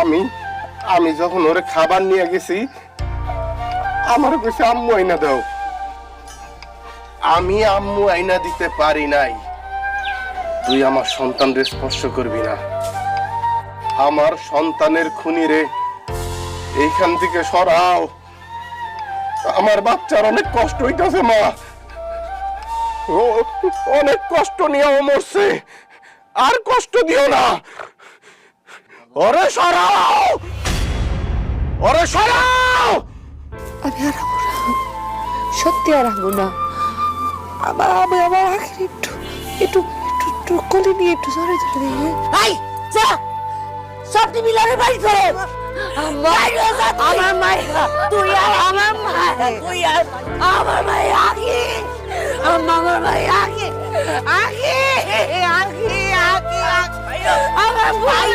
আমি আমি যখন ওরে খাবার নিয়ে গেছি আমার কাছে আম্মু আইনা দাও। আমি আম্মু আইনা দিতে পারি নাই। তুই আমার সন্তানদের স্পর্শ করবি না। আমার সন্তানের খুনিরে এইখান থেকে সরাও। আমার বাচ্চার অনেক কষ্ট হইতেছে মা, ও অনেক কষ্ট নিয়ে ও মরছে, আর কষ্ট দিও না। ওরে সরাও, ওরে সরাও। আমি আর আমু না, সত্যি আর আমু না। আমার আখের একটু একটু একটু একটু কোলে নিয়ে একটু সরে চলে দিয়ে। আই যা, সব মিলারে বাড়ি করে আমার মায়ের, তুই আর আমার মায়ের, তুই আর আমার মায়ের আগে, আমার মায়ের আগে আগে আগে আগে আমার ভাই